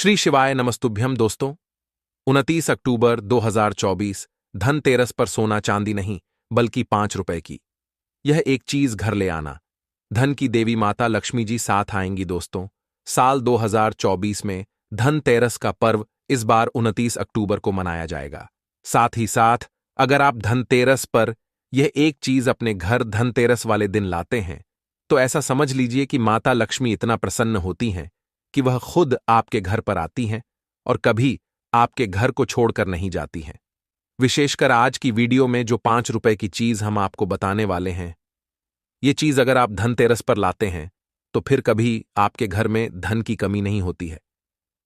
श्री शिवाय नमस्तुभ्यम दोस्तों। 29 अक्टूबर 2024 धनतेरस पर सोना चांदी नहीं बल्कि 5 रुपए की यह एक चीज घर ले आना। धन की देवी माता लक्ष्मी जी साथ आएंगी दोस्तों। साल 2024 में धनतेरस का पर्व इस बार 29 अक्टूबर को मनाया जाएगा। साथ ही साथ अगर आप धनतेरस पर यह एक चीज अपने घर धनतेरस वाले दिन लाते हैं तो ऐसा समझ लीजिए कि माता लक्ष्मी इतना प्रसन्न होती हैं कि वह खुद आपके घर पर आती हैं और कभी आपके घर को छोड़कर नहीं जाती हैं। विशेषकर आज की वीडियो में जो 5 रुपए की चीज हम आपको बताने वाले हैं, ये चीज अगर आप धनतेरस पर लाते हैं तो फिर कभी आपके घर में धन की कमी नहीं होती है।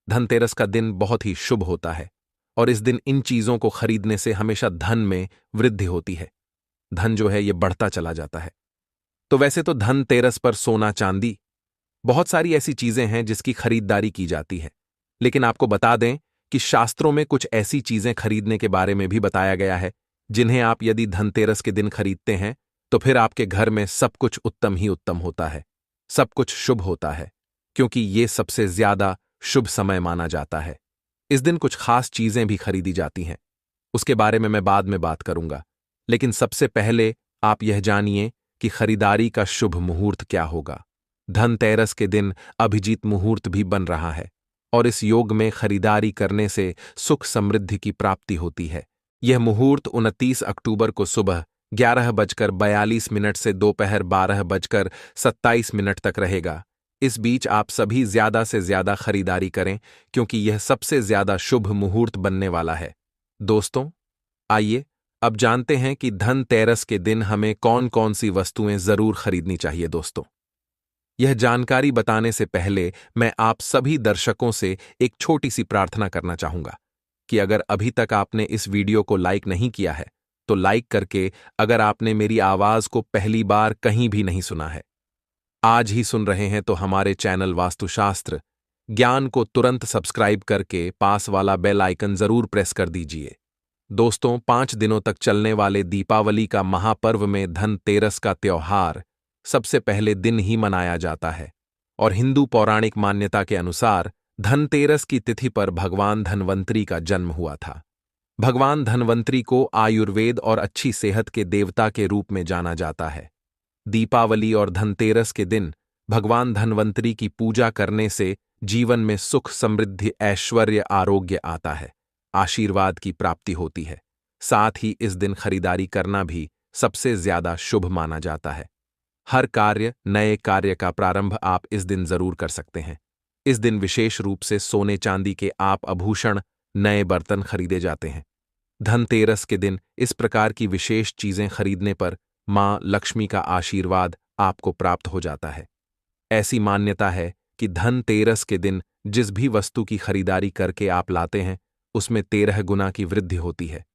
धनतेरस का दिन बहुत ही शुभ होता है और इस दिन इन चीजों को खरीदने से हमेशा धन में वृद्धि होती है। धन जो है ये बढ़ता चला जाता है। तो वैसे तो धनतेरस पर सोना चांदी बहुत सारी ऐसी चीजें हैं जिसकी खरीदारी की जाती है, लेकिन आपको बता दें कि शास्त्रों में कुछ ऐसी चीजें खरीदने के बारे में भी बताया गया है जिन्हें आप यदि धनतेरस के दिन खरीदते हैं तो फिर आपके घर में सब कुछ उत्तम ही उत्तम होता है, सब कुछ शुभ होता है, क्योंकि ये सबसे ज्यादा शुभ समय माना जाता है। इस दिन कुछ खास चीजें भी खरीदी जाती हैं, उसके बारे में मैं बाद में बात करूंगा, लेकिन सबसे पहले आप यह जानिए कि खरीदारी का शुभ मुहूर्त क्या होगा। धनतेरस के दिन अभिजीत मुहूर्त भी बन रहा है और इस योग में खरीदारी करने से सुख समृद्धि की प्राप्ति होती है। यह मुहूर्त 29 अक्टूबर को सुबह 11:42 से दोपहर 12:27 तक रहेगा। इस बीच आप सभी ज्यादा से ज्यादा खरीदारी करें क्योंकि यह सबसे ज्यादा शुभ मुहूर्त बनने वाला है। दोस्तों, आइए अब जानते हैं कि धनतेरस के दिन हमें कौन कौन सी वस्तुएं जरूर खरीदनी चाहिए। दोस्तों, यह जानकारी बताने से पहले मैं आप सभी दर्शकों से एक छोटी सी प्रार्थना करना चाहूंगा कि अगर अभी तक आपने इस वीडियो को लाइक नहीं किया है तो लाइक करके, अगर आपने मेरी आवाज को पहली बार कहीं भी नहीं सुना है, आज ही सुन रहे हैं तो हमारे चैनल वास्तुशास्त्र ज्ञान को तुरंत सब्सक्राइब करके पास वाला बेल आइकन जरूर प्रेस कर दीजिए। दोस्तों, 5 दिनों तक चलने वाले दीपावली का महापर्व में धनतेरस का त्योहार सबसे पहले दिन ही मनाया जाता है और हिंदू पौराणिक मान्यता के अनुसार धनतेरस की तिथि पर भगवान धन्वंतरी का जन्म हुआ था। भगवान धन्वंतरी को आयुर्वेद और अच्छी सेहत के देवता के रूप में जाना जाता है। दीपावली और धनतेरस के दिन भगवान धन्वंतरी की पूजा करने से जीवन में सुख समृद्धि ऐश्वर्य आरोग्य आता है, आशीर्वाद की प्राप्ति होती है। साथ ही इस दिन खरीदारी करना भी सबसे ज्यादा शुभ माना जाता है। हर कार्य, नए कार्य का प्रारंभ आप इस दिन जरूर कर सकते हैं। इस दिन विशेष रूप से सोने चांदी के आप आभूषण, नए बर्तन खरीदे जाते हैं। धनतेरस के दिन इस प्रकार की विशेष चीजें खरीदने पर मां लक्ष्मी का आशीर्वाद आपको प्राप्त हो जाता है। ऐसी मान्यता है कि धनतेरस के दिन जिस भी वस्तु की खरीदारी करके आप लाते हैं उसमें 13 गुना की वृद्धि होती है।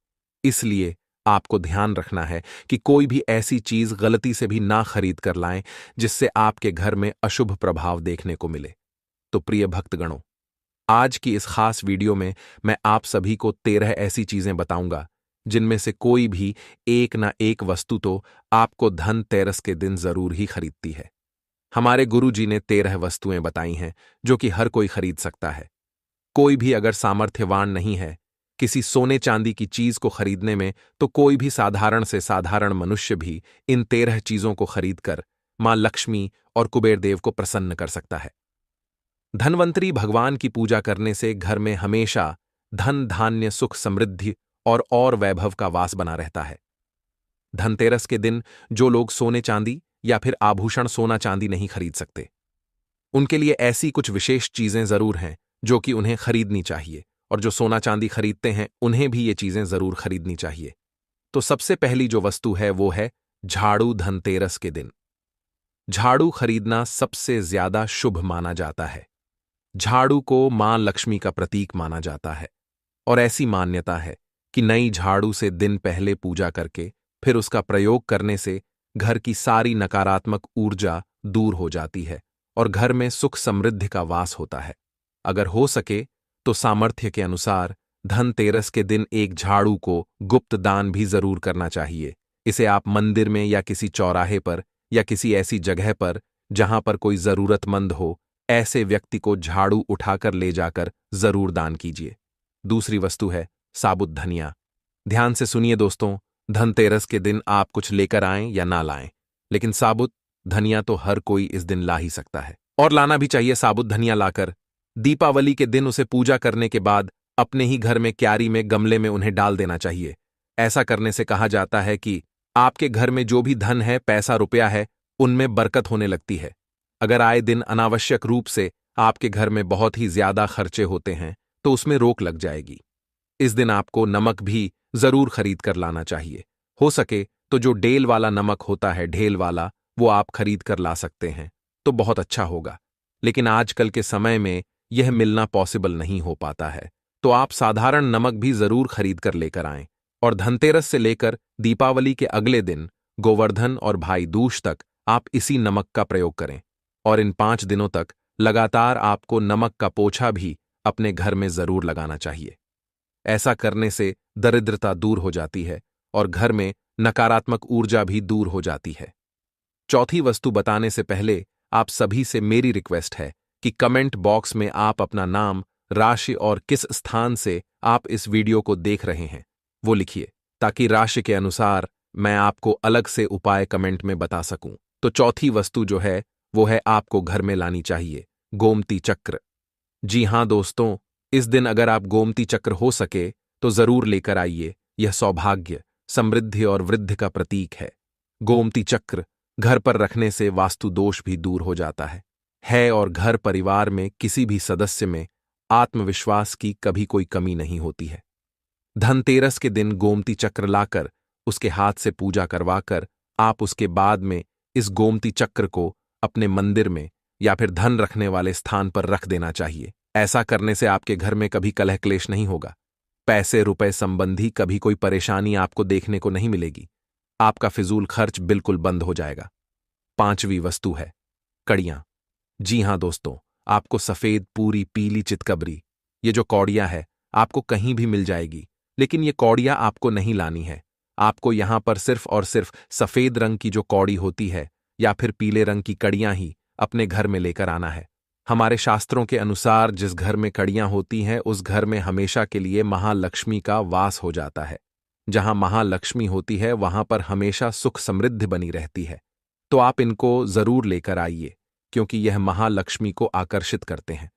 इसलिए आपको ध्यान रखना है कि कोई भी ऐसी चीज गलती से भी ना खरीद कर लाएं जिससे आपके घर में अशुभ प्रभाव देखने को मिले। तो प्रिय भक्तगणों, आज की इस खास वीडियो में मैं आप सभी को 13 ऐसी चीजें बताऊंगा जिनमें से कोई भी एक ना एक वस्तु तो आपको धनतेरस के दिन जरूर ही खरीदती है। हमारे गुरुजी ने 13 वस्तुएं बताई हैं जो कि हर कोई खरीद सकता है। कोई भी अगर सामर्थ्यवान नहीं है किसी सोने चांदी की चीज को खरीदने में, तो कोई भी साधारण से साधारण मनुष्य भी इन 13 चीजों को खरीदकर मां लक्ष्मी और कुबेर देव को प्रसन्न कर सकता है। धनवंतरी भगवान की पूजा करने से घर में हमेशा धन धान्य सुख समृद्धि और वैभव का वास बना रहता है। धनतेरस के दिन जो लोग सोने चांदी या फिर आभूषण सोना चांदी नहीं खरीद सकते, उनके लिए ऐसी कुछ विशेष चीजें जरूर हैं जो कि उन्हें खरीदनी चाहिए, और जो सोना चांदी खरीदते हैं उन्हें भी ये चीजें जरूर खरीदनी चाहिए। तो सबसे पहली जो वस्तु है वो है झाड़ू। धनतेरस के दिन झाड़ू खरीदना सबसे ज्यादा शुभ माना जाता है। झाड़ू को मां लक्ष्मी का प्रतीक माना जाता है और ऐसी मान्यता है कि नई झाड़ू से दिन पहले पूजा करके फिर उसका प्रयोग करने से घर की सारी नकारात्मक ऊर्जा दूर हो जाती है और घर में सुख समृद्धि का वास होता है। अगर हो सके तो सामर्थ्य के अनुसार धनतेरस के दिन एक झाड़ू को गुप्त दान भी जरूर करना चाहिए। इसे आप मंदिर में या किसी चौराहे पर या किसी ऐसी जगह पर जहां पर कोई जरूरतमंद हो, ऐसे व्यक्ति को झाड़ू उठाकर ले जाकर जरूर दान कीजिए। दूसरी वस्तु है साबुत धनिया। ध्यान से सुनिए दोस्तों, धनतेरस के दिन आप कुछ लेकर आएं या ना लाएं, लेकिन साबुत धनिया तो हर कोई इस दिन ला ही सकता है, और लाना भी चाहिए। साबुत धनिया लाकर दीपावली के दिन उसे पूजा करने के बाद अपने ही घर में क्यारी में गमले में उन्हें डाल देना चाहिए। ऐसा करने से कहा जाता है कि आपके घर में जो भी धन है, पैसा रुपया है, उनमें बरकत होने लगती है। अगर आए दिन अनावश्यक रूप से आपके घर में बहुत ही ज्यादा खर्चे होते हैं तो उसमें रोक लग जाएगी। इस दिन आपको नमक भी जरूर खरीद कर लाना चाहिए। हो सके तो जो डेल वाला नमक होता है, ढेल वाला, वो आप खरीद कर ला सकते हैं तो बहुत अच्छा होगा। लेकिन आजकल के समय में यह मिलना पॉसिबल नहीं हो पाता है, तो आप साधारण नमक भी जरूर खरीद कर लेकर आएं। और धनतेरस से लेकर दीपावली के अगले दिन गोवर्धन और भाई दूज तक आप इसी नमक का प्रयोग करें, और इन 5 दिनों तक लगातार आपको नमक का पोछा भी अपने घर में जरूर लगाना चाहिए। ऐसा करने से दरिद्रता दूर हो जाती है और घर में नकारात्मक ऊर्जा भी दूर हो जाती है। चौथी वस्तु बताने से पहले आप सभी से मेरी रिक्वेस्ट है कि कमेंट बॉक्स में आप अपना नाम, राशि और किस स्थान से आप इस वीडियो को देख रहे हैं वो लिखिए, ताकि राशि के अनुसार मैं आपको अलग से उपाय कमेंट में बता सकूं। तो चौथी वस्तु जो है वो है आपको घर में लानी चाहिए गोमती चक्र। जी हां दोस्तों, इस दिन अगर आप गोमती चक्र हो सके तो जरूर लेकर आइए। यह सौभाग्य, समृद्धि और वृद्धि का प्रतीक है। गोमती चक्र घर पर रखने से वास्तु दोष भी दूर हो जाता है और घर परिवार में किसी भी सदस्य में आत्मविश्वास की कभी कोई कमी नहीं होती है। धनतेरस के दिन गोमती चक्र लाकर उसके हाथ से पूजा करवाकर आप उसके बाद में इस गोमती चक्र को अपने मंदिर में या फिर धन रखने वाले स्थान पर रख देना चाहिए। ऐसा करने से आपके घर में कभी कलह क्लेश नहीं होगा। पैसे रुपए संबंधी कभी कोई परेशानी आपको देखने को नहीं मिलेगी। आपका फिजूल खर्च बिल्कुल बंद हो जाएगा। 5वीं वस्तु है कड़ियां। जी हां दोस्तों, आपको सफेद पूरी पीली चितकबरी, ये जो कौड़ियां है, आपको कहीं भी मिल जाएगी, लेकिन ये कौड़ियां आपको नहीं लानी है। आपको यहां पर सिर्फ और सिर्फ सफेद रंग की जो कौड़ी होती है या फिर पीले रंग की कड़ियां ही अपने घर में लेकर आना है। हमारे शास्त्रों के अनुसार जिस घर में कड़ियां होती हैं उस घर में हमेशा के लिए महालक्ष्मी का वास हो जाता है। जहां महालक्ष्मी होती है वहां पर हमेशा सुख समृद्धि बनी रहती है। तो आप इनको जरूर लेकर आइए, क्योंकि यह महालक्ष्मी को आकर्षित करते हैं।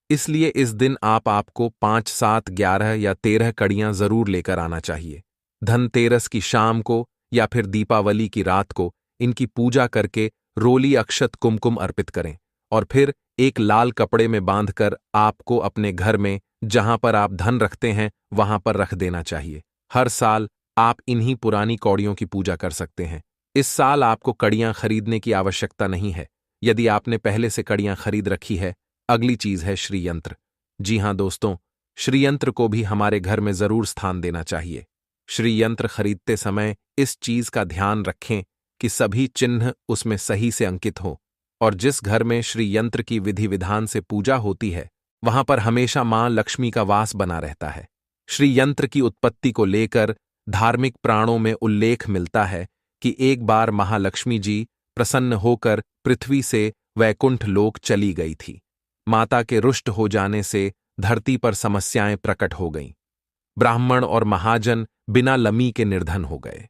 इसलिए इस दिन आपको 5, 7, 11 या 13 कड़ियां जरूर लेकर आना चाहिए। धनतेरस की शाम को या फिर दीपावली की रात को इनकी पूजा करके रोली अक्षत कुमकुम अर्पित करें और फिर एक लाल कपड़े में बांधकर आपको अपने घर में जहां पर आप धन रखते हैं वहां पर रख देना चाहिए। हर साल आप इन्हीं पुरानी कौड़ियों की पूजा कर सकते हैं। इस साल आपको कड़ियां खरीदने की आवश्यकता नहीं है। यदि आपने पहले से कड़ियां खरीद रखी है, अगली चीज है श्रीयंत्र। जी हां दोस्तों, श्रीयंत्र को भी हमारे घर में जरूर स्थान देना चाहिए। श्रीयंत्र खरीदते समय इस चीज का ध्यान रखें कि सभी चिन्ह उसमें सही से अंकित हो, और जिस घर में श्रीयंत्र की विधि विधान से पूजा होती है वहां पर हमेशा मां लक्ष्मी का वास बना रहता है। श्रीयंत्र की उत्पत्ति को लेकर धार्मिक प्राणों में उल्लेख मिलता है कि एक बार महालक्ष्मी जी प्रसन्न होकर पृथ्वी से वैकुंठ लोक चली गई थी। माता के रुष्ट हो जाने से धरती पर समस्याएं प्रकट हो गईं। ब्राह्मण और महाजन बिना लमी के निर्धन हो गए।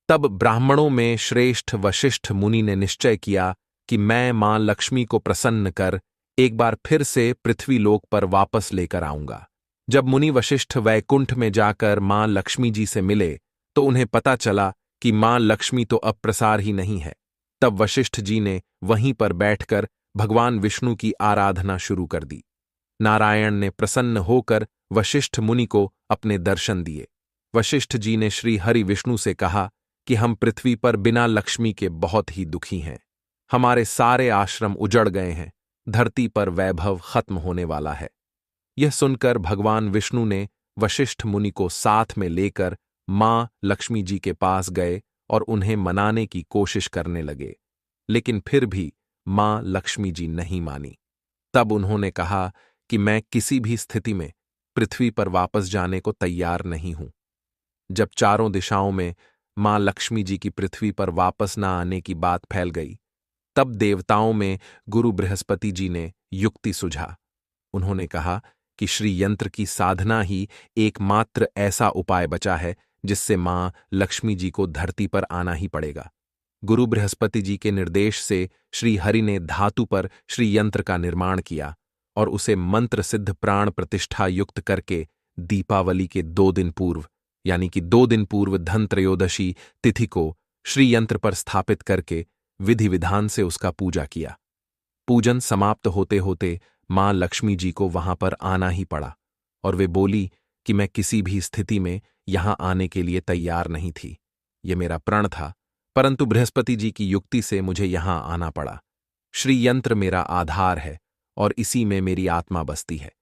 तब ब्राह्मणों में श्रेष्ठ वशिष्ठ मुनि ने निश्चय किया कि मैं मां लक्ष्मी को प्रसन्न कर एक बार फिर से पृथ्वी लोक पर वापस लेकर आऊंगा। जब मुनि वशिष्ठ वैकुंठ में जाकर मां लक्ष्मी जी से मिले तो उन्हें पता चला कि मां लक्ष्मी तो अब प्रसार ही नहीं है। तब वशिष्ठ जी ने वहीं पर बैठकर भगवान विष्णु की आराधना शुरू कर दी। नारायण ने प्रसन्न होकर वशिष्ठ मुनि को अपने दर्शन दिए। वशिष्ठ जी ने श्री हरि विष्णु से कहा कि हम पृथ्वी पर बिना लक्ष्मी के बहुत ही दुखी हैं। हमारे सारे आश्रम उजड़ गए हैं, धरती पर वैभव खत्म होने वाला है। यह सुनकर भगवान विष्णु ने वशिष्ठ मुनि को साथ में लेकर मां लक्ष्मी जी के पास गए और उन्हें मनाने की कोशिश करने लगे, लेकिन फिर भी मां लक्ष्मी जी नहीं मानी। तब उन्होंने कहा कि मैं किसी भी स्थिति में पृथ्वी पर वापस जाने को तैयार नहीं हूं। जब चारों दिशाओं में मां लक्ष्मी जी की पृथ्वी पर वापस न आने की बात फैल गई, तब देवताओं में गुरु बृहस्पति जी ने युक्ति सुझा। उन्होंने कहा कि श्री यंत्र की साधना ही एकमात्र ऐसा उपाय बचा है जिससे मां लक्ष्मी जी को धरती पर आना ही पड़ेगा। गुरु बृहस्पति जी के निर्देश से श्री हरि ने धातु पर श्री यंत्र का निर्माण किया और उसे मंत्र सिद्ध प्राण प्रतिष्ठा युक्त करके दीपावली के 2 दिन पूर्व, यानी कि 2 दिन पूर्व धन त्रयोदशी तिथि को श्री यंत्र पर स्थापित करके विधि विधान से उसका पूजा किया। पूजन समाप्त होते होते मां लक्ष्मी जी को वहां पर आना ही पड़ा और वे बोली कि मैं किसी भी स्थिति में यहां आने के लिए तैयार नहीं थी। यह मेरा प्रण था, परंतु बृहस्पति जी की युक्ति से मुझे यहां आना पड़ा। श्री यंत्र मेरा आधार है और इसी में मेरी आत्मा बसती है।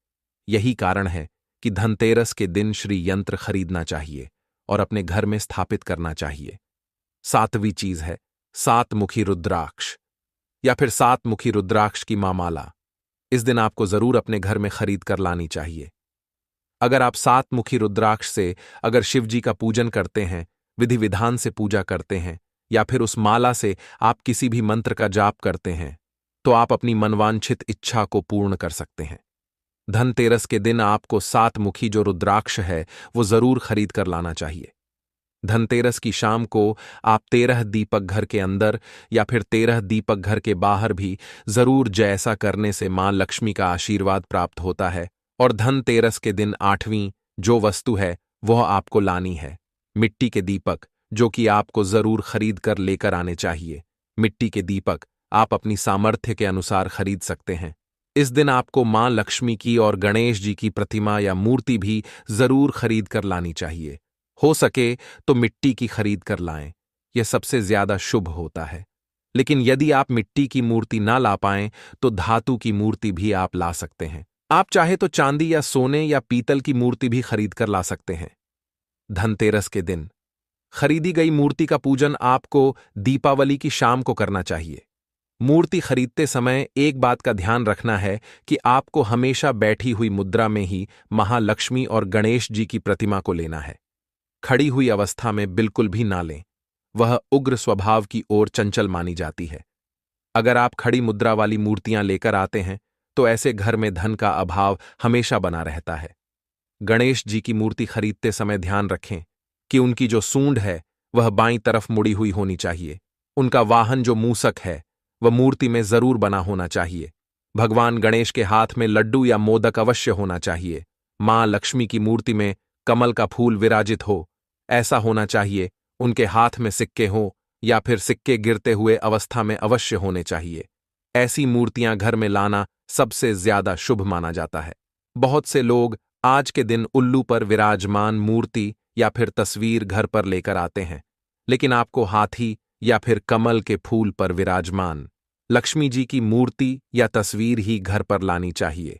यही कारण है कि धनतेरस के दिन श्री यंत्र खरीदना चाहिए और अपने घर में स्थापित करना चाहिए। 7वीं चीज है 7 मुखी रुद्राक्ष या फिर 7 मुखी रुद्राक्ष की माला। इस दिन आपको जरूर अपने घर में खरीद कर लानी चाहिए। अगर आप 7 मुखी रुद्राक्ष से अगर शिव जी का पूजन करते हैं, विधि विधान से पूजा करते हैं, या फिर उस माला से आप किसी भी मंत्र का जाप करते हैं, तो आप अपनी मनवांछित इच्छा को पूर्ण कर सकते हैं। धनतेरस के दिन आपको 7 मुखी जो रुद्राक्ष है वो जरूर खरीद कर लाना चाहिए। धनतेरस की शाम को आप 13 दीपक घर के अंदर या फिर 13 दीपक घर के बाहर भी जरूर जैसा करने से मां लक्ष्मी का आशीर्वाद प्राप्त होता है। और धनतेरस के दिन 8वीं जो वस्तु है वह आपको लानी है मिट्टी के दीपक, जो कि आपको जरूर खरीद कर लेकर आने चाहिए। मिट्टी के दीपक आप अपनी सामर्थ्य के अनुसार खरीद सकते हैं। इस दिन आपको मां लक्ष्मी की और गणेश जी की प्रतिमा या मूर्ति भी जरूर खरीद कर लानी चाहिए। हो सके तो मिट्टी की खरीद कर लाएं, यह सबसे ज्यादा शुभ होता है। लेकिन यदि आप मिट्टी की मूर्ति ना ला पाएं तो धातु की मूर्ति भी आप ला सकते हैं। आप चाहे तो चांदी या सोने या पीतल की मूर्ति भी खरीद कर ला सकते हैं। धनतेरस के दिन खरीदी गई मूर्ति का पूजन आपको दीपावली की शाम को करना चाहिए। मूर्ति खरीदते समय एक बात का ध्यान रखना है कि आपको हमेशा बैठी हुई मुद्रा में ही महालक्ष्मी और गणेश जी की प्रतिमा को लेना है। खड़ी हुई अवस्था में बिल्कुल भी ना लें, वह उग्र स्वभाव की ओर चंचल मानी जाती है। अगर आप खड़ी मुद्रा वाली मूर्तियां लेकर आते हैं तो ऐसे घर में धन का अभाव हमेशा बना रहता है। गणेश जी की मूर्ति खरीदते समय ध्यान रखें कि उनकी जो सूंड है वह बाईं तरफ मुड़ी हुई होनी चाहिए। उनका वाहन जो मूसक है वह मूर्ति में जरूर बना होना चाहिए। भगवान गणेश के हाथ में लड्डू या मोदक अवश्य होना चाहिए। मां लक्ष्मी की मूर्ति में कमल का फूल विराजित हो, ऐसा होना चाहिए। उनके हाथ में सिक्के हों या फिर सिक्के गिरते हुए अवस्था में अवश्य होने चाहिए। ऐसी मूर्तियां घर में लाना सबसे ज्यादा शुभ माना जाता है। बहुत से लोग आज के दिन उल्लू पर विराजमान मूर्ति या फिर तस्वीर घर पर लेकर आते हैं, लेकिन आपको हाथी या फिर कमल के फूल पर विराजमान लक्ष्मी जी की मूर्ति या तस्वीर ही घर पर लानी चाहिए।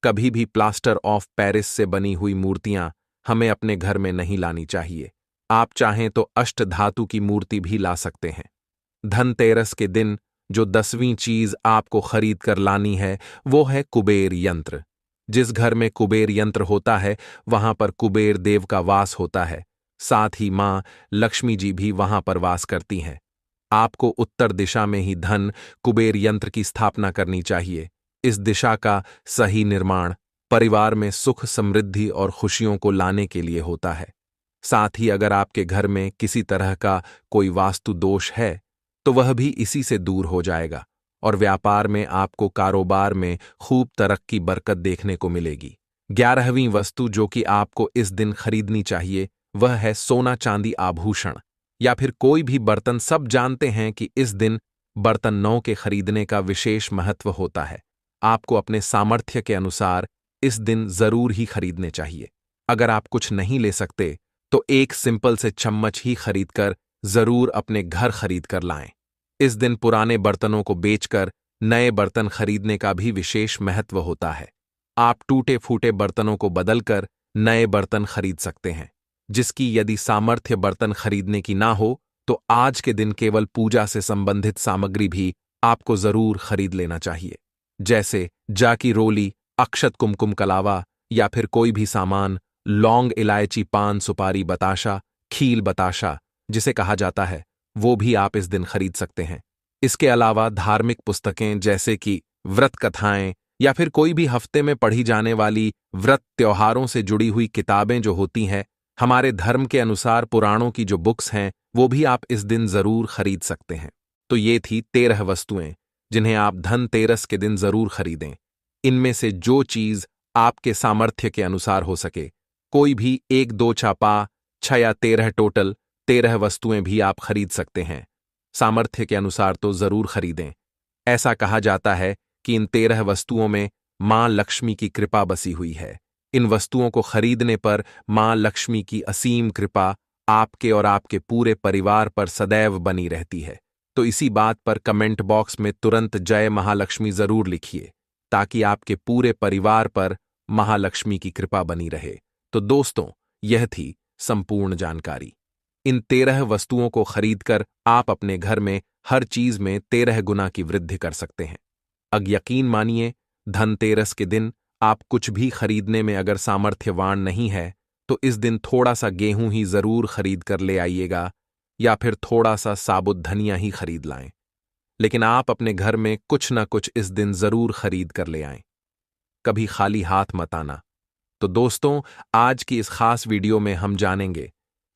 कभी भी प्लास्टर ऑफ पेरिस से बनी हुई मूर्तियां हमें अपने घर में नहीं लानी चाहिए। आप चाहें तो अष्टधातु की मूर्ति भी ला सकते हैं। धनतेरस के दिन जो 10वीं चीज आपको खरीद कर लानी है वो है कुबेर यंत्र। जिस घर में कुबेर यंत्र होता है वहां पर कुबेर देव का वास होता है, साथ ही मां लक्ष्मी जी भी वहां पर वास करती हैं। आपको उत्तर दिशा में ही धन कुबेर यंत्र की स्थापना करनी चाहिए। इस दिशा का सही निर्माण परिवार में सुख समृद्धि और खुशियों को लाने के लिए होता है। साथ ही अगर आपके घर में किसी तरह का कोई वास्तु दोष है तो वह भी इसी से दूर हो जाएगा और व्यापार में आपको कारोबार में खूब तरक्की बरकत देखने को मिलेगी। 11वीं वस्तु जो कि आपको इस दिन खरीदनी चाहिए वह है सोना चांदी आभूषण या फिर कोई भी बर्तन। सब जानते हैं कि इस दिन बर्तन नौ के खरीदने का विशेष महत्व होता है। आपको अपने सामर्थ्य के अनुसार इस दिन जरूर ही खरीदने चाहिए। अगर आप कुछ नहीं ले सकते तो एक सिंपल से चम्मच ही खरीदकर जरूर अपने घर खरीद कर लाएं। इस दिन पुराने बर्तनों को बेचकर नए बर्तन खरीदने का भी विशेष महत्व होता है। आप टूटे फूटे बर्तनों को बदलकर नए बर्तन खरीद सकते हैं। जिसकी यदि सामर्थ्य बर्तन खरीदने की ना हो तो आज के दिन केवल पूजा से संबंधित सामग्री भी आपको जरूर खरीद लेना चाहिए, जैसे जाकी रोली, अक्षत कुमकुम कलावा या फिर कोई भी सामान, लौंग इलायची पान सुपारी बताशा, खील बताशा जिसे कहा जाता है, वो भी आप इस दिन खरीद सकते हैं। इसके अलावा धार्मिक पुस्तकें जैसे कि व्रत कथाएं, या फिर कोई भी हफ्ते में पढ़ी जाने वाली व्रत त्योहारों से जुड़ी हुई किताबें जो होती हैं, हमारे धर्म के अनुसार पुराणों की जो बुक्स हैं, वो भी आप इस दिन जरूर खरीद सकते हैं। तो ये थी 13 वस्तुएं जिन्हें आप धनतेरस के दिन जरूर खरीदें। इनमें से जो चीज आपके सामर्थ्य के अनुसार हो सके, कोई भी 1 2 छापा 6 या 13 टोटल 13 वस्तुएं भी आप खरीद सकते हैं। सामर्थ्य के अनुसार तो जरूर खरीदें। ऐसा कहा जाता है कि इन 13 वस्तुओं में मां लक्ष्मी की कृपा बसी हुई है। इन वस्तुओं को खरीदने पर मां लक्ष्मी की असीम कृपा आपके और आपके पूरे परिवार पर सदैव बनी रहती है। तो इसी बात पर कमेंट बॉक्स में तुरंत जय महालक्ष्मी जरूर लिखिए, ताकि आपके पूरे परिवार पर महालक्ष्मी की कृपा बनी रहे। तो दोस्तों, यह थी संपूर्ण जानकारी। इन 13 वस्तुओं को खरीदकर आप अपने घर में हर चीज में 13 गुना की वृद्धि कर सकते हैं। अब यकीन मानिए, धनतेरस के दिन आप कुछ भी खरीदने में अगर सामर्थ्यवान नहीं है, तो इस दिन थोड़ा सा गेहूं ही जरूर खरीद कर ले आइएगा, या फिर थोड़ा सा साबुत धनिया ही खरीद लाएं। लेकिन आप अपने घर में कुछ ना कुछ इस दिन जरूर खरीद कर ले आएं। कभी खाली हाथ मत आना। तो दोस्तों, आज की इस खास वीडियो में हम जानेंगे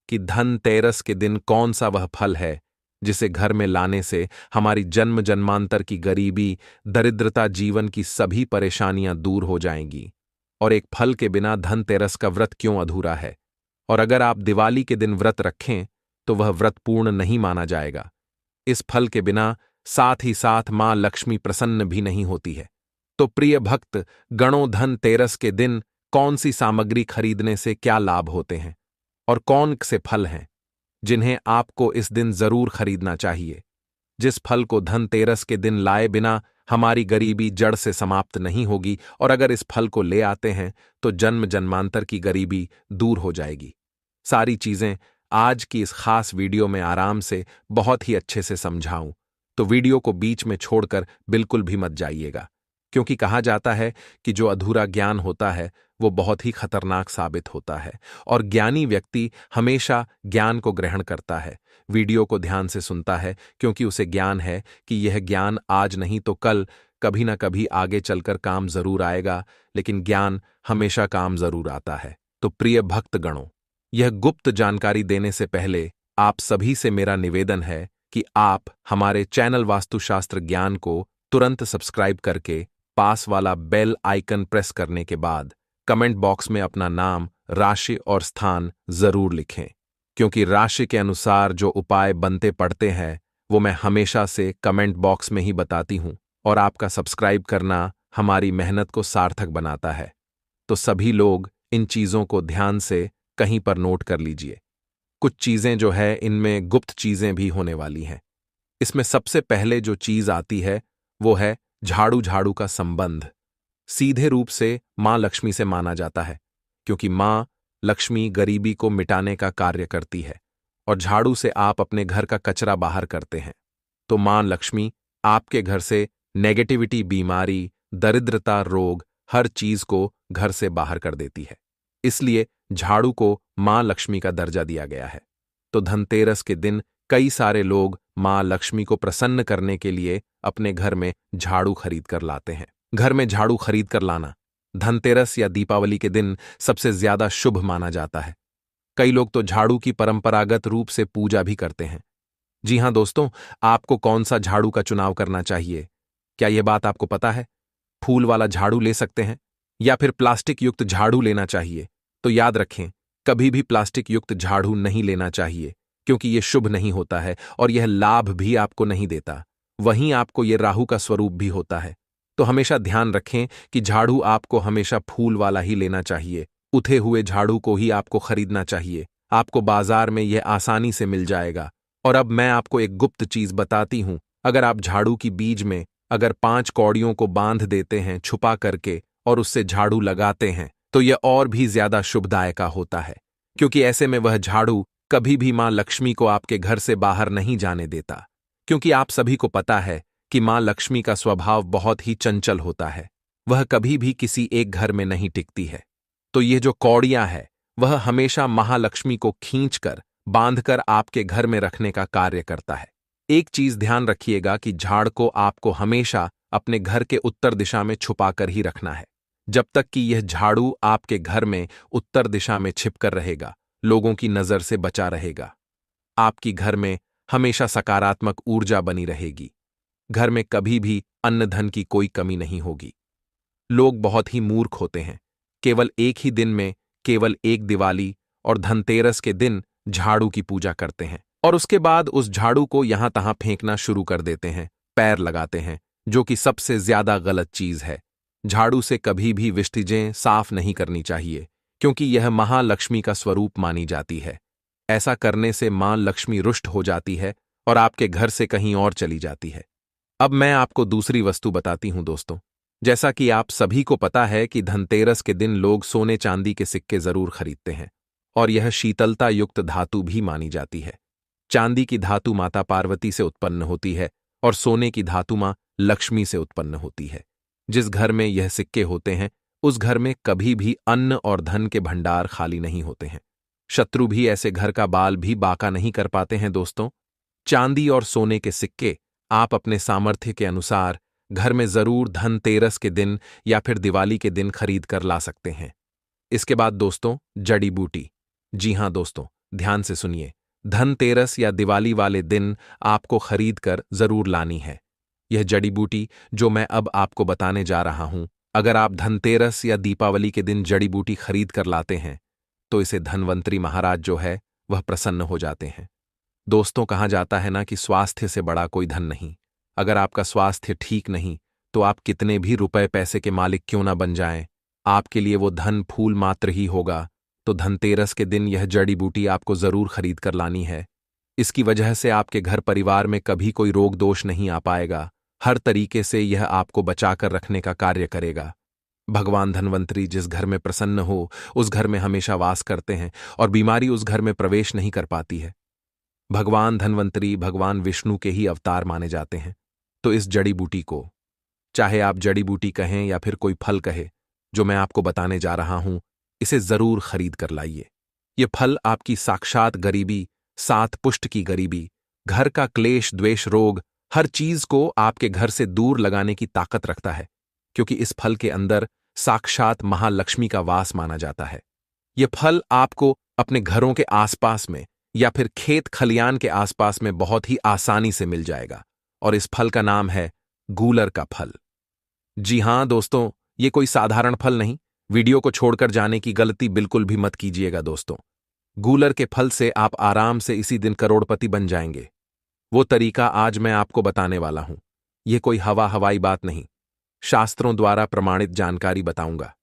कि धनतेरस के दिन कौन सा वह फल है जिसे घर में लाने से हमारी जन्म जन्मांतर की गरीबी, दरिद्रता, जीवन की सभी परेशानियां दूर हो जाएंगी। और एक फल के बिना धनतेरस का व्रत क्यों अधूरा है, और अगर आप दिवाली के दिन व्रत रखें तो वह व्रत पूर्ण नहीं माना जाएगा। इस फल के बिना साथ ही साथ मां लक्ष्मी प्रसन्न भी नहीं होती है। तो प्रिय भक्त गणों, धनतेरस के दिन कौन सी सामग्री खरीदने से क्या लाभ होते हैं, और कौन से फल हैं जिन्हें आपको इस दिन जरूर खरीदना चाहिए। जिस फल को धनतेरस के दिन लाए बिना हमारी गरीबी जड़ से समाप्त नहीं होगी, और अगर इस फल को ले आते हैं तो जन्म जन्मांतर की गरीबी दूर हो जाएगी। सारी चीजें आज की इस खास वीडियो में आराम से बहुत ही अच्छे से समझाऊं, तो वीडियो को बीच में छोड़कर बिल्कुल भी मत जाइएगा, क्योंकि कहा जाता है कि जो अधूरा ज्ञान होता है वो बहुत ही खतरनाक साबित होता है, और ज्ञानी व्यक्ति हमेशा ज्ञान को ग्रहण करता है, वीडियो को ध्यान से सुनता है, क्योंकि उसे ज्ञान है कि यह ज्ञान आज नहीं तो कल, कभी ना कभी आगे चलकर काम जरूर आएगा, लेकिन ज्ञान हमेशा काम जरूर आता है। तो प्रिय भक्तगणों, यह गुप्त जानकारी देने से पहले आप सभी से मेरा निवेदन है कि आप हमारे चैनल वास्तुशास्त्र ज्ञान को तुरंत सब्सक्राइब करके पास वाला बेल आइकन प्रेस करने के बाद कमेंट बॉक्स में अपना नाम, राशि और स्थान जरूर लिखें, क्योंकि राशि के अनुसार जो उपाय बनते पड़ते हैं वो मैं हमेशा से कमेंट बॉक्स में ही बताती हूं, और आपका सब्सक्राइब करना हमारी मेहनत को सार्थक बनाता है। तो सभी लोग इन चीजों को ध्यान से कहीं पर नोट कर लीजिए। कुछ चीजें जो है इनमें गुप्त चीजें भी होने वाली हैं। इसमें सबसे पहले जो चीज आती है वो है झाड़ू। झाड़ू का संबंध सीधे रूप से मां लक्ष्मी से माना जाता है, क्योंकि मां लक्ष्मी गरीबी को मिटाने का कार्य करती है, और झाड़ू से आप अपने घर का कचरा बाहर करते हैं। तो मां लक्ष्मी आपके घर से नेगेटिविटी, बीमारी, दरिद्रता, रोग, हर चीज को घर से बाहर कर देती है। इसलिए झाड़ू को मां लक्ष्मी का दर्जा दिया गया है। तो धनतेरस के दिन कई सारे लोग मां लक्ष्मी को प्रसन्न करने के लिए अपने घर में झाड़ू खरीद कर लाते हैं। घर में झाड़ू खरीद कर लाना धनतेरस या दीपावली के दिन सबसे ज्यादा शुभ माना जाता है। कई लोग तो झाड़ू की परंपरागत रूप से पूजा भी करते हैं। जी हां दोस्तों, आपको कौन सा झाड़ू का चुनाव करना चाहिए, क्या यह बात आपको पता है? फूल वाला झाड़ू ले सकते हैं या फिर प्लास्टिक युक्त झाड़ू लेना चाहिए। तो याद रखें, कभी भी प्लास्टिक युक्त झाड़ू नहीं लेना चाहिए, क्योंकि यह शुभ नहीं होता है और यह लाभ भी आपको नहीं देता। वहीं आपको यह राहु का स्वरूप भी होता है। तो हमेशा ध्यान रखें कि झाड़ू आपको हमेशा फूल वाला ही लेना चाहिए। उठे हुए झाड़ू को ही आपको खरीदना चाहिए। आपको बाजार में यह आसानी से मिल जाएगा। और अब मैं आपको एक गुप्त चीज बताती हूं। अगर आप झाड़ू की बीज में अगर 5 कौड़ियों को बांध देते हैं छुपा करके और उससे झाड़ू लगाते हैं, तो यह और भी ज्यादा शुभदायक होता है, क्योंकि ऐसे में वह झाड़ू कभी भी मां लक्ष्मी को आपके घर से बाहर नहीं जाने देता। क्योंकि आप सभी को पता है कि मां लक्ष्मी का स्वभाव बहुत ही चंचल होता है, वह कभी भी किसी एक घर में नहीं टिकती है। तो ये जो कौड़ियां है वह हमेशा महालक्ष्मी को खींचकर बांधकर आपके घर में रखने का कार्य करता है। एक चीज ध्यान रखिएगा कि झाड़ को आपको हमेशा अपने घर के उत्तर दिशा में छुपा कर ही रखना है। जब तक कि यह झाड़ू आपके घर में उत्तर दिशा में छिपकर रहेगा, लोगों की नजर से बचा रहेगा। आपकी घर में हमेशा सकारात्मक ऊर्जा बनी रहेगी। घर में कभी भी अन्न धन की कोई कमी नहीं होगी। लोग बहुत ही मूर्ख होते हैं। केवल एक ही दिन में, केवल एक दिवाली और धनतेरस के दिन झाड़ू की पूजा करते हैं और उसके बाद उस झाड़ू को यहां तहां फेंकना शुरू कर देते हैं, पैर लगाते हैं, जो कि सबसे ज्यादा गलत चीज है। झाड़ू से कभी भी विष्टिजें साफ नहीं करनी चाहिए, क्योंकि यह महालक्ष्मी का स्वरूप मानी जाती है। ऐसा करने से मां लक्ष्मी रुष्ट हो जाती है और आपके घर से कहीं और चली जाती है। अब मैं आपको दूसरी वस्तु बताती हूं दोस्तों। जैसा कि आप सभी को पता है कि धनतेरस के दिन लोग सोने चांदी के सिक्के जरूर खरीदते हैं और यह शीतलता युक्त धातु भी मानी जाती है। चांदी की धातु माता पार्वती से उत्पन्न होती है और सोने की धातु मां लक्ष्मी से उत्पन्न होती है। जिस घर में यह सिक्के होते हैं, उस घर में कभी भी अन्न और धन के भंडार खाली नहीं होते हैं। शत्रु भी ऐसे घर का बाल भी बाका नहीं कर पाते हैं दोस्तों। चांदी और सोने के सिक्के आप अपने सामर्थ्य के अनुसार घर में जरूर धनतेरस के दिन या फिर दिवाली के दिन खरीद कर ला सकते हैं। इसके बाद दोस्तों, जड़ी बूटी। जी हां दोस्तों, ध्यान से सुनिए। धनतेरस या दिवाली वाले दिन आपको खरीद कर जरूर लानी है यह जड़ी बूटी जो मैं अब आपको बताने जा रहा हूं। अगर आप धनतेरस या दीपावली के दिन जड़ी बूटी खरीद कर लाते हैं, तो इसे धनवंतरी महाराज जो है वह प्रसन्न हो जाते हैं। दोस्तों, कहा जाता है ना कि स्वास्थ्य से बड़ा कोई धन नहीं। अगर आपका स्वास्थ्य ठीक नहीं, तो आप कितने भी रुपए पैसे के मालिक क्यों ना बन जाएं, आपके लिए वो धन फूल मात्र ही होगा। तो धनतेरस के दिन यह जड़ी बूटी आपको जरूर खरीद कर लानी है। इसकी वजह से आपके घर परिवार में कभी कोई रोग दोष नहीं आ पाएगा। हर तरीके से यह आपको बचाकर रखने का कार्य करेगा। भगवान धनवंतरी जिस घर में प्रसन्न हो, उस घर में हमेशा वास करते हैं और बीमारी उस घर में प्रवेश नहीं कर पाती है। भगवान धनवंतरी भगवान विष्णु के ही अवतार माने जाते हैं। तो इस जड़ी बूटी को, चाहे आप जड़ी बूटी कहें या फिर कोई फल कहे, जो मैं आपको बताने जा रहा हूं, इसे जरूर खरीद कर लाइए। ये फल आपकी साक्षात गरीबी, सात पुष्ट की गरीबी, घर का क्लेश द्वेष रोग, हर चीज को आपके घर से दूर लगाने की ताकत रखता है, क्योंकि इस फल के अंदर साक्षात महालक्ष्मी का वास माना जाता है। ये फल आपको अपने घरों के आसपास में या फिर खेत खलियान के आसपास में बहुत ही आसानी से मिल जाएगा और इस फल का नाम है गूलर का फल। जी हां दोस्तों, ये कोई साधारण फल नहीं। वीडियो को छोड़कर जाने की गलती बिल्कुल भी मत कीजिएगा दोस्तों। गूलर के फल से आप आराम से इसी दिन करोड़पति बन जाएंगे। वो तरीका आज मैं आपको बताने वाला हूं। यह कोई हवाई बात नहीं, शास्त्रों द्वारा प्रमाणित जानकारी बताऊंगा।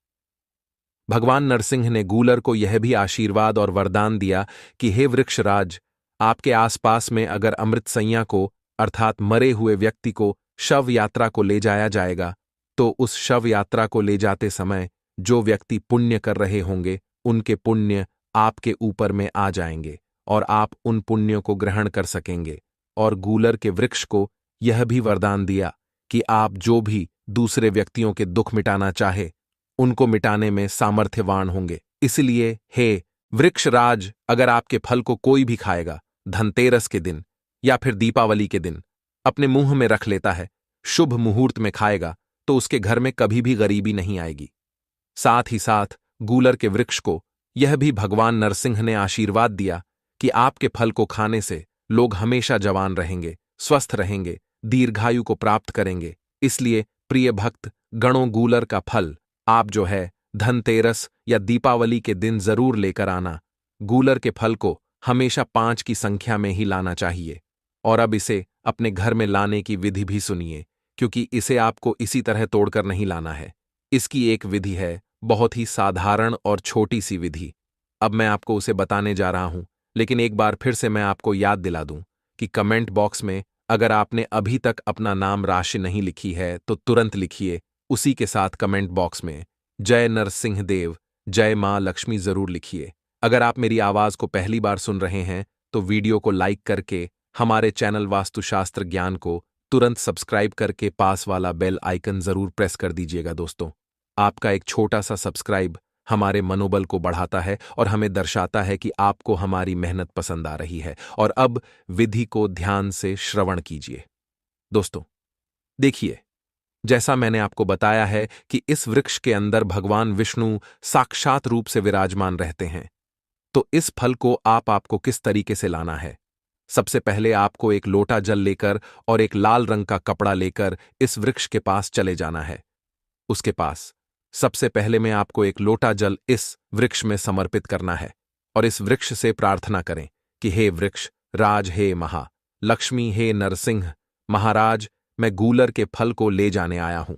भगवान नरसिंह ने गूलर को यह भी आशीर्वाद और वरदान दिया कि हे वृक्षराज, आपके आसपास में अगर अमृत सैया को अर्थात मरे हुए व्यक्ति को शव यात्रा को ले जाया जाएगा, तो उस शव यात्रा को ले जाते समय जो व्यक्ति पुण्य कर रहे होंगे, उनके पुण्य आपके ऊपर में आ जाएंगे और आप उन पुण्यों को ग्रहण कर सकेंगे। और गूलर के वृक्ष को यह भी वरदान दिया कि आप जो भी दूसरे व्यक्तियों के दुख मिटाना चाहे, उनको मिटाने में सामर्थ्यवान होंगे। इसलिए हे वृक्षराज, अगर आपके फल को कोई भी खाएगा धनतेरस के दिन या फिर दीपावली के दिन, अपने मुंह में रख लेता है, शुभ मुहूर्त में खाएगा, तो उसके घर में कभी भी गरीबी नहीं आएगी। साथ ही साथ गूलर के वृक्ष को यह भी भगवान नरसिंह ने आशीर्वाद दिया कि आपके फल को खाने से लोग हमेशा जवान रहेंगे, स्वस्थ रहेंगे, दीर्घायु को प्राप्त करेंगे। इसलिए प्रिय भक्त गणों, गूलर का फल आप जो है धनतेरस या दीपावली के दिन जरूर लेकर आना। गूलर के फल को हमेशा 5 की संख्या में ही लाना चाहिए। और अब इसे अपने घर में लाने की विधि भी सुनिए, क्योंकि इसे आपको इसी तरह तोड़कर नहीं लाना है। इसकी एक विधि है, बहुत ही साधारण और छोटी सी विधि। अब मैं आपको उसे बताने जा रहा हूं, लेकिन एक बार फिर से मैं आपको याद दिला दूं कि कमेंट बॉक्स में अगर आपने अभी तक अपना नाम राशि नहीं लिखी है, तो तुरंत लिखिए। उसी के साथ कमेंट बॉक्स में जय नरसिंह देव, जय मां लक्ष्मी जरूर लिखिए। अगर आप मेरी आवाज को पहली बार सुन रहे हैं, तो वीडियो को लाइक करके हमारे चैनल वास्तुशास्त्र ज्ञान को तुरंत सब्सक्राइब करके पास वाला बेल आइकन जरूर प्रेस कर दीजिएगा दोस्तों। आपका एक छोटा सा सब्सक्राइब हमारे मनोबल को बढ़ाता है और हमें दर्शाता है कि आपको हमारी मेहनत पसंद आ रही है। और अब विधि को ध्यान से श्रवण कीजिए दोस्तों। देखिए, जैसा मैंने आपको बताया है कि इस वृक्ष के अंदर भगवान विष्णु साक्षात रूप से विराजमान रहते हैं। तो इस फल को आपको किस तरीके से लाना है? सबसे पहले आपको एक लोटा जल लेकर और एक लाल रंग का कपड़ा लेकर इस वृक्ष के पास चले जाना है। उसके पास सबसे पहले में आपको एक लोटा जल इस वृक्ष में समर्पित करना है और इस वृक्ष से प्रार्थना करें कि हे वृक्ष राज, हे महा लक्ष्मी, हे नरसिंह महाराज, मैं गूलर के फल को ले जाने आया हूं।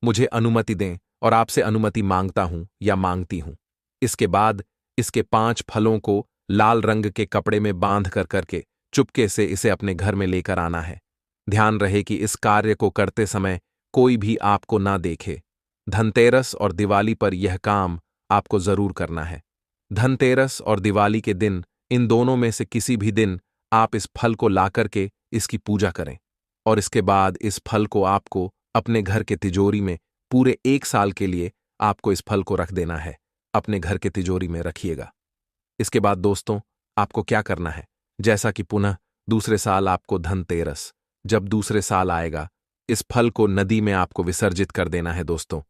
मुझे अनुमति दें और आपसे अनुमति मांगता हूं या मांगती हूं। इसके बाद इसके 5 फलों को लाल रंग के कपड़े में बांध कर करके चुपके से इसे अपने घर में लेकर आना है। ध्यान रहे कि इस कार्य को करते समय कोई भी आपको ना देखे। धनतेरस और दिवाली पर यह काम आपको जरूर करना है। धनतेरस और दिवाली के दिन, इन दोनों में से किसी भी दिन आप इस फल को लाकर के इसकी पूजा करें और इसके बाद इस फल को आपको अपने घर के तिजोरी में पूरे 1 साल के लिए आपको इस फल को रख देना है। अपने घर के तिजोरी में रखिएगा। इसके बाद दोस्तों आपको क्या करना है, जैसा कि पुनः दूसरे साल आपको धनतेरस, जब दूसरे साल आएगा इस फल को नदी में आपको विसर्जित कर देना है। दोस्तों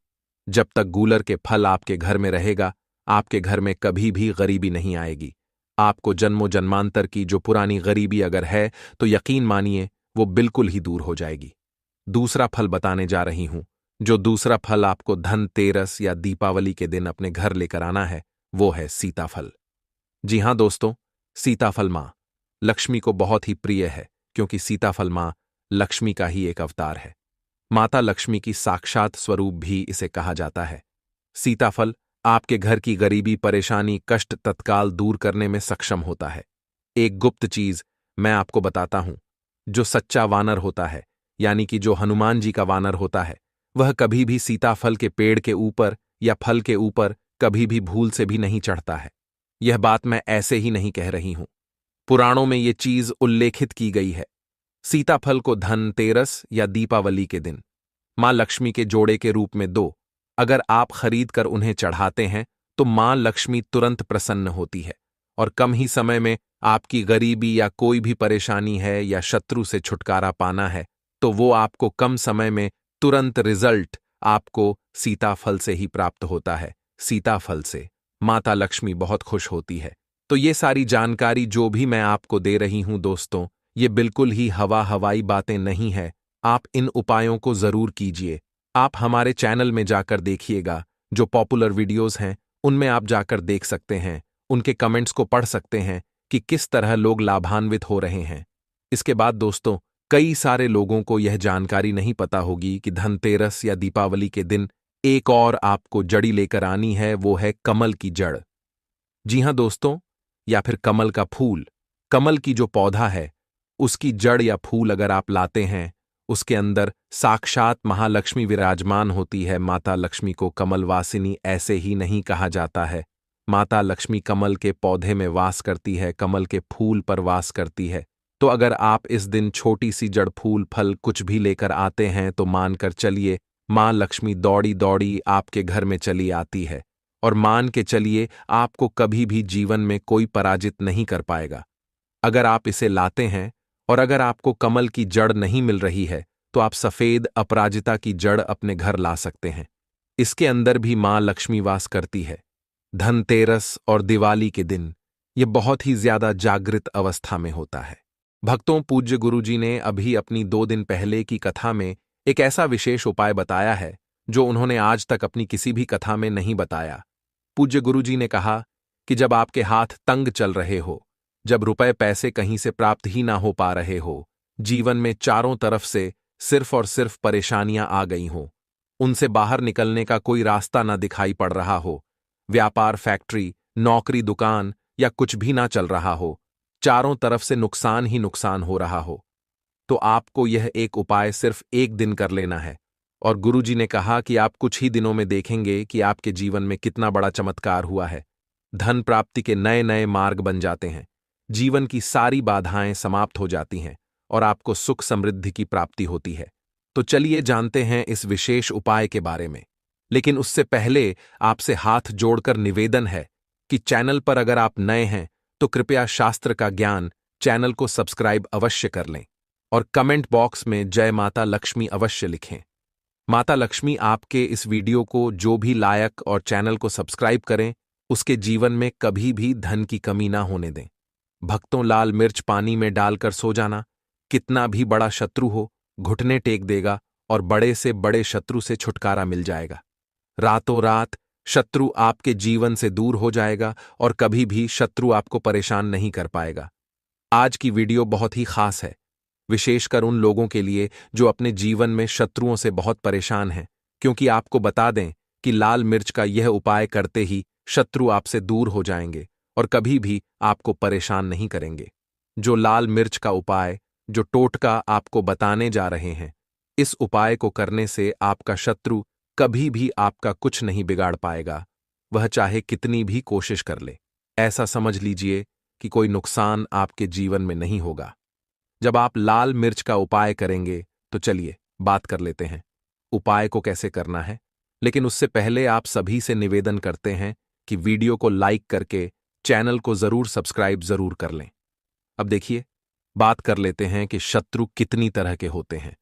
जब तक गूलर के फल आपके घर में रहेगा, आपके घर में कभी भी गरीबी नहीं आएगी। आपको जन्मों जन्मांतर की जो पुरानी गरीबी अगर है तो यकीन मानिए वो बिल्कुल ही दूर हो जाएगी। दूसरा फल बताने जा रही हूं। जो दूसरा फल आपको धनतेरस या दीपावली के दिन अपने घर लेकर आना है वो है सीताफल। जी हां दोस्तों, सीताफल मां लक्ष्मी को बहुत ही प्रिय है, क्योंकि सीताफल मां लक्ष्मी का ही एक अवतार है। माता लक्ष्मी की साक्षात स्वरूप भी इसे कहा जाता है। सीताफल आपके घर की गरीबी, परेशानी, कष्ट तत्काल दूर करने में सक्षम होता है। एक गुप्त चीज मैं आपको बताता हूं। जो सच्चा वानर होता है, यानी कि जो हनुमान जी का वानर होता है, वह कभी भी सीताफल के पेड़ के ऊपर या फल के ऊपर कभी भी भूल से भी नहीं चढ़ता है। यह बात मैं ऐसे ही नहीं कह रही हूं। पुराणों में यह चीज उल्लेखित की गई है। सीताफल को धनतेरस या दीपावली के दिन मां लक्ष्मी के जोड़े के रूप में दो अगर आप खरीद कर उन्हें चढ़ाते हैं तो मां लक्ष्मी तुरंत प्रसन्न होती है और कम ही समय में आपकी गरीबी या कोई भी परेशानी है या शत्रु से छुटकारा पाना है तो वो आपको कम समय में तुरंत रिजल्ट आपको सीताफल से ही प्राप्त होता है। सीताफल से माता लक्ष्मी बहुत खुश होती है। तो ये सारी जानकारी जो भी मैं आपको दे रही हूं दोस्तों, ये बिल्कुल ही हवाई बातें नहीं है। आप इन उपायों को जरूर कीजिए। आप हमारे चैनल में जाकर देखिएगा, जो पॉपुलर वीडियोस हैं उनमें आप जाकर देख सकते हैं, उनके कमेंट्स को पढ़ सकते हैं कि किस तरह लोग लाभान्वित हो रहे हैं। इसके बाद दोस्तों कई सारे लोगों को यह जानकारी नहीं पता होगी कि धनतेरस या दीपावली के दिन एक और आपको जड़ी लेकर आनी है, वो है कमल की जड़। जी हां दोस्तों, या फिर कमल का फूल। कमल की जो पौधा है उसकी जड़ या फूल अगर आप लाते हैं, उसके अंदर साक्षात महालक्ष्मी विराजमान होती है। माता लक्ष्मी को कमलवासिनी ऐसे ही नहीं कहा जाता है। माता लक्ष्मी कमल के पौधे में वास करती है, कमल के फूल पर वास करती है। तो अगर आप इस दिन छोटी सी जड़, फूल, फल कुछ भी लेकर आते हैं तो मानकर चलिए मां लक्ष्मी दौड़ी दौड़ी आपके घर में चली आती है और मान के चलिए आपको कभी भी जीवन में कोई पराजित नहीं कर पाएगा। अगर आप इसे लाते हैं और अगर आपको कमल की जड़ नहीं मिल रही है तो आप सफेद अपराजिता की जड़ अपने घर ला सकते हैं। इसके अंदर भी मां लक्ष्मी वास करती है। धनतेरस और दिवाली के दिन यह बहुत ही ज्यादा जागृत अवस्था में होता है। भक्तों, पूज्य गुरुजी ने अभी अपनी 2 दिन पहले की कथा में एक ऐसा विशेष उपाय बताया है जो उन्होंने आज तक अपनी किसी भी कथा में नहीं बताया। पूज्य गुरुजी ने कहा कि जब आपके हाथ तंग चल रहे हो, जब रुपए पैसे कहीं से प्राप्त ही ना हो पा रहे हो, जीवन में चारों तरफ से सिर्फ और सिर्फ परेशानियां आ गई हो, उनसे बाहर निकलने का कोई रास्ता ना दिखाई पड़ रहा हो, व्यापार, फैक्ट्री, नौकरी, दुकान या कुछ भी ना चल रहा हो, चारों तरफ से नुकसान ही नुकसान हो रहा हो, तो आपको यह एक उपाय सिर्फ 1 दिन कर लेना है। और गुरुजी ने कहा कि आप कुछ ही दिनों में देखेंगे कि आपके जीवन में कितना बड़ा चमत्कार हुआ है। धन प्राप्ति के नए नए मार्ग बन जाते हैं, जीवन की सारी बाधाएं समाप्त हो जाती हैं और आपको सुख समृद्धि की प्राप्ति होती है। तो चलिए जानते हैं इस विशेष उपाय के बारे में। लेकिन उससे पहले आपसे हाथ जोड़कर निवेदन है कि चैनल पर अगर आप नए हैं तो कृपया शास्त्र का ज्ञान चैनल को सब्सक्राइब अवश्य कर लें और कमेंट बॉक्स में जय माता लक्ष्मी अवश्य लिखें। माता लक्ष्मी आपके इस वीडियो को जो भी लायक और चैनल को सब्सक्राइब करें, उसके जीवन में कभी भी धन की कमी ना होने दें। भक्तों, लाल मिर्च पानी में डालकर सो जाना कितना भी बड़ा शत्रु हो, घुटने टेक देगा और बड़े से बड़े शत्रु से छुटकारा मिल जाएगा। रातों रात शत्रु आपके जीवन से दूर हो जाएगा और कभी भी शत्रु आपको परेशान नहीं कर पाएगा। आज की वीडियो बहुत ही खास है, विशेषकर उन लोगों के लिए जो अपने जीवन में शत्रुओं से बहुत परेशान हैं, क्योंकि आपको बता दें कि लाल मिर्च का यह उपाय करते ही शत्रु आपसे दूर हो जाएंगे और कभी भी आपको परेशान नहीं करेंगे। जो लाल मिर्च का उपाय, जो टोटका आपको बताने जा रहे हैं, इस उपाय को करने से आपका शत्रु कभी भी आपका कुछ नहीं बिगाड़ पाएगा, वह चाहे कितनी भी कोशिश कर ले। ऐसा समझ लीजिए कि कोई नुकसान आपके जीवन में नहीं होगा जब आप लाल मिर्च का उपाय करेंगे। तो चलिए बात कर लेते हैं उपाय को कैसे करना है, लेकिन उससे पहले आप सभी से निवेदन करते हैं कि वीडियो को लाइक करके चैनल को जरूर सब्सक्राइब जरूर कर लें। अब देखिए, बात कर लेते हैं कि शत्रु कितनी तरह के होते हैं।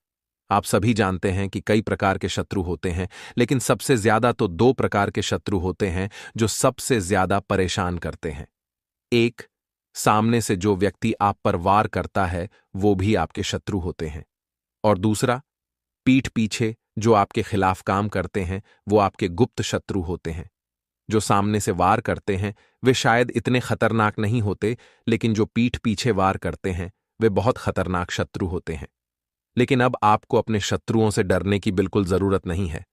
आप सभी जानते हैं कि कई प्रकार के शत्रु होते हैं, लेकिन सबसे ज्यादा तो दो प्रकार के शत्रु होते हैं जो सबसे ज्यादा परेशान करते हैं। एक, सामने से जो व्यक्ति आप पर वार करता है वो भी आपके शत्रु होते हैं, और दूसरा, पीठ पीछे जो आपके खिलाफ काम करते हैं वो आपके गुप्त शत्रु होते हैं। जो सामने से वार करते हैं वे शायद इतने खतरनाक नहीं होते, लेकिन जो पीठ पीछे वार करते हैं वे बहुत खतरनाक शत्रु होते हैं। लेकिन अब आपको अपने शत्रुओं से डरने की बिल्कुल जरूरत नहीं है,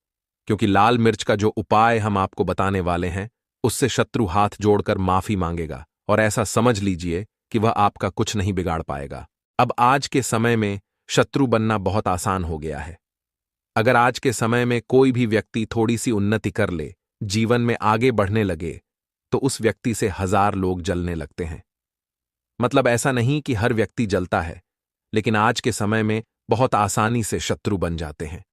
क्योंकि लाल मिर्च का जो उपाय हम आपको बताने वाले हैं उससे शत्रु हाथ जोड़कर माफी मांगेगा और ऐसा समझ लीजिए कि वह आपका कुछ नहीं बिगाड़ पाएगा। अब आज के समय में शत्रु बनना बहुत आसान हो गया है। अगर आज के समय में कोई भी व्यक्ति थोड़ी सी उन्नति कर ले, जीवन में आगे बढ़ने लगे, तो उस व्यक्ति से 1000 लोग जलने लगते हैं। मतलब ऐसा नहीं कि हर व्यक्ति जलता है, लेकिन आज के समय में बहुत आसानी से शत्रु बन जाते हैं।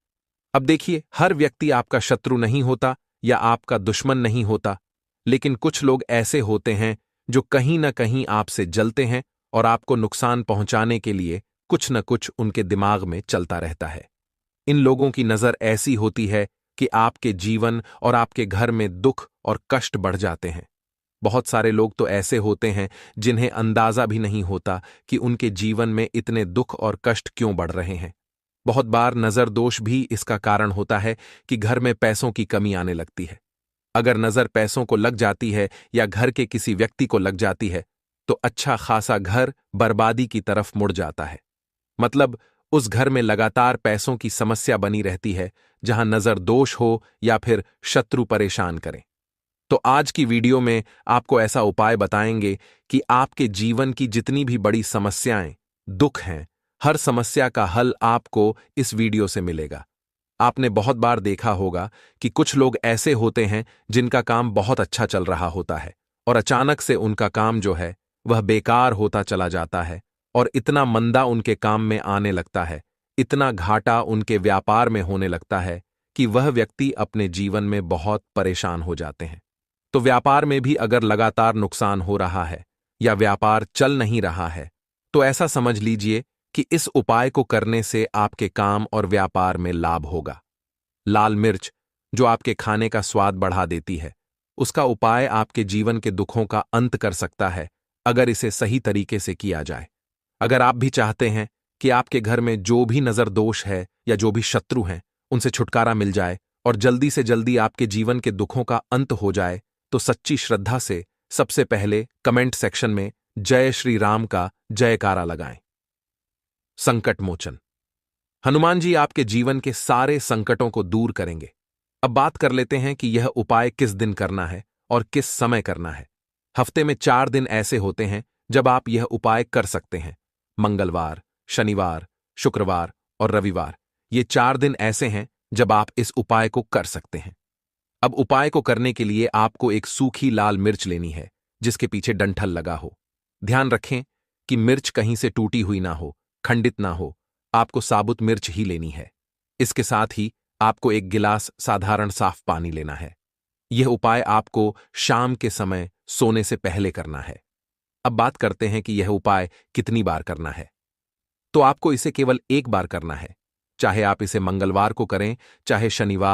अब देखिए, हर व्यक्ति आपका शत्रु नहीं होता या आपका दुश्मन नहीं होता, लेकिन कुछ लोग ऐसे होते हैं जो कहीं न कहीं आपसे जलते हैं और आपको नुकसान पहुंचाने के लिए कुछ न कुछ उनके दिमाग में चलता रहता है। इन लोगों की नजर ऐसी होती है कि आपके जीवन और आपके घर में दुख और कष्ट बढ़ जाते हैं। बहुत सारे लोग तो ऐसे होते हैं जिन्हें अंदाजा भी नहीं होता कि उनके जीवन में इतने दुख और कष्ट क्यों बढ़ रहे हैं। बहुत बार नजर दोष भी इसका कारण होता है कि घर में पैसों की कमी आने लगती है। अगर नजर पैसों को लग जाती है या घर के किसी व्यक्ति को लग जाती है तो अच्छा खासा घर बर्बादी की तरफ मुड़ जाता है। मतलब उस घर में लगातार पैसों की समस्या बनी रहती है, जहां नजर दोष हो या फिर शत्रु परेशान करें। तो आज की वीडियो में आपको ऐसा उपाय बताएंगे कि आपके जीवन की जितनी भी बड़ी समस्याएं, दुख हैं, हर समस्या का हल आपको इस वीडियो से मिलेगा। आपने बहुत बार देखा होगा कि कुछ लोग ऐसे होते हैं जिनका काम बहुत अच्छा चल रहा होता है और अचानक से उनका काम जो है वह बेकार होता चला जाता है और इतना मंदा उनके काम में आने लगता है, इतना घाटा उनके व्यापार में होने लगता है कि वह व्यक्ति अपने जीवन में बहुत परेशान हो जाते हैं। तो व्यापार में भी अगर लगातार नुकसान हो रहा है या व्यापार चल नहीं रहा है, तो ऐसा समझ लीजिए कि इस उपाय को करने से आपके काम और व्यापार में लाभ होगा। लाल मिर्च जो आपके खाने का स्वाद बढ़ा देती है, उसका उपाय आपके जीवन के दुखों का अंत कर सकता है अगर इसे सही तरीके से किया जाए। अगर आप भी चाहते हैं कि आपके घर में जो भी नजर दोष है या जो भी शत्रु हैं उनसे छुटकारा मिल जाए और जल्दी से जल्दी आपके जीवन के दुखों का अंत हो जाए, तो सच्ची श्रद्धा से सबसे पहले कमेंट सेक्शन में जय श्री राम का जयकारा लगाएं। संकट मोचन। हनुमान जी आपके जीवन के सारे संकटों को दूर करेंगे। अब बात कर लेते हैं कि यह उपाय किस दिन करना है और किस समय करना है। हफ्ते में 4 दिन ऐसे होते हैं जब आप यह उपाय कर सकते हैं। मंगलवार, शनिवार, शुक्रवार और रविवार, ये 4 दिन ऐसे हैं जब आप इस उपाय को कर सकते हैं। अब उपाय को करने के लिए आपको एक सूखी लाल मिर्च लेनी है जिसके पीछे डंठल लगा हो। ध्यान रखें कि मिर्च कहीं से टूटी हुई ना हो, खंडित ना हो, आपको साबुत मिर्च ही लेनी है। इसके साथ ही आपको एक गिलास साधारण साफ पानी लेना है। यह उपाय आपको शाम के समय सोने से पहले करना है। अब बात करते हैं कि यह उपाय कितनी बार करना है। तो आपको इसे केवल एक बार करना है। चाहे आप इसे मंगलवार को करें, चाहे शनिवार।